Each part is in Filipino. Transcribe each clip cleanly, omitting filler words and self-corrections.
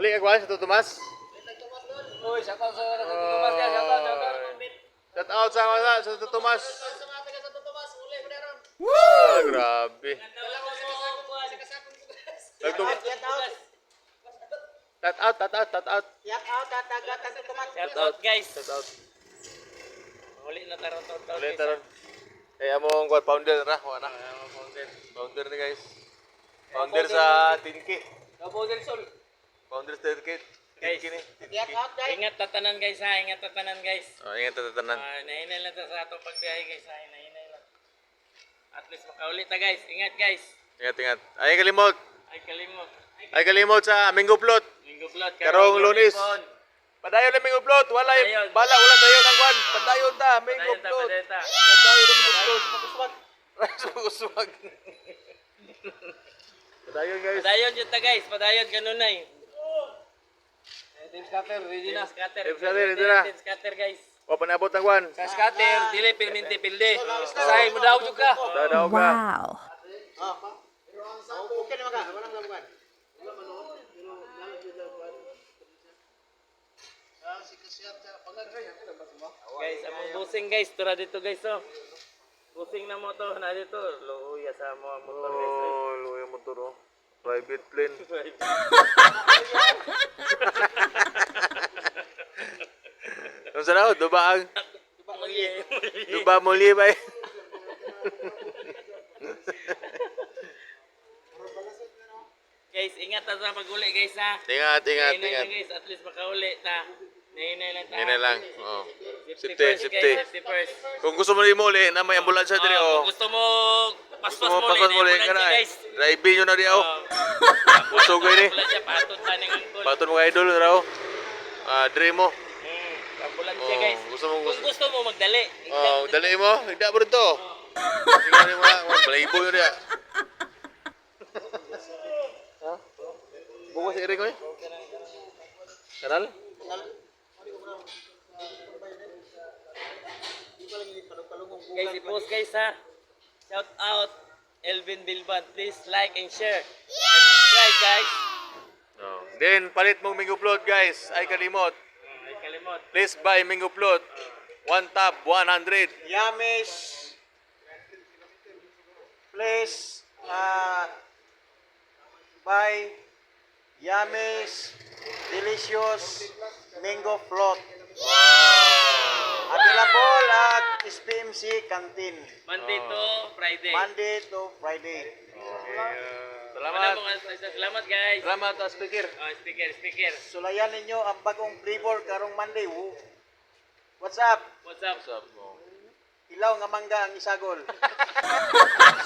Uli ka kwan sa Tomas. Uy, shout out sa Tomas guys, shout out, shout out. Shout out sa Tomas. Ah, grabe. Shout out. Shout out guys. Shout out. Uli na taron to. Uli taron. Eh among kwan founder ra, wala na. Founder ni guys. Founder sa Tinki. Gabo del Sol. Founder sa Tinki. Guys, Tinki ni. ingat tatanan guys ha, ingat tatanan guys. Oh, ingat tatanan. Nahinay lang ta sa atong pagbiyahe guys ha, nahinay lang. At least makaulit ta guys, ingat guys. Ingat. Ay kalimot. Ay kalimot. Ay sa Mingo Plot. Minggo plot. Karong Lunes. Padayon na Mingo Plot. Wala dayon ang kwan. Padayon ta Mingo Plot. Padayon na Mingo Plot. Uswag. Padayon guys. Padayon jud ta guys, padayon kanunay. Team scatter, ready na. Team scatter, ready na. Team scatter guys. O panabot ang kwan. Sa scatter, dili pilminti pilde. Say mo daw jud ka. Dadaw ka. Wow. Okay naman ka, walang lamukan. Guys, among busing guys, tura dito guys oh. Busing na mo to, na dito. Luya sa mo ang motor guys. Oh, luya motor oh. Private plane. Ang sarap, dubaang. Duba muli ba eh. Guys, ingat ta sa pag-uli guys ha. Ingat. Nahinay lang guys, at least makauli ta. Nahinay lang ta. Yan na lang. Oh. Safety Safety. first guys, safety first. Kung gusto mo rin mo ulit na may ambulansya diri oh. Gusto mo Gusto paspas mo mo paspas mo ulit ulit ka na eh. guys. Drive nyo na rin oh. Busog ko ini. Ambulansya patod ta ning angkol. Paton mo ka idol na raw. Dre mo. Ambulansya guys. Kung gusto mo magdali. Oh, dali mo. Higda mo rin to. Tingnan mo nga. Balahibo yun rin. Ha? Bukas si Eric ko eh. Kanal? Guys, i-post guys ha. Shout out Elvin Bilban. Please like and share. And subscribe guys. Oh. Then, palit mong Mingo Plot guys. Ay kalimot. Ay kalimot. Please buy Mingo Plot. One top, 100. Yamis. Please, buy Yamis Delicious Mango Float. Available at SPMC Canteen. Monday to Friday. Monday to Friday. Salamat. Salamat guys. Salamat, speaker. Oh, speaker. Sulayan ninyo ang bagong flavor karong Monday. Woo. What's up? What's up? What's up mo? Ilaw nga mangga ang isagol.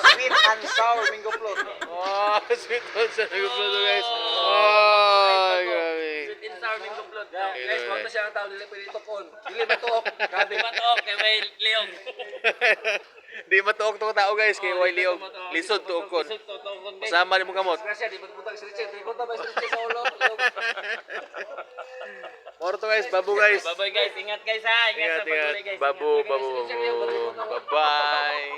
Sweet and sour mango float. Oh, sweet on sa Mingo Plot guys. Oh, grabe. Sweet and sour mango float. Guys, wag na siya ang tao dili pwede tukon. Dili matuok. Grabe ba to? Kay may leong. Di matuok to tao guys kay Way Liog. Lisod tuokon. Lisod to guys. Masama ni mo kamot. Grasya di pagpunta sa Richard. Di punta ba sa Richard sa ulo? Moro to guys, babu guys. Bye-bye guys. Ingat guys ha. Ingat sa pag-uli guys. Babu. Bye-bye.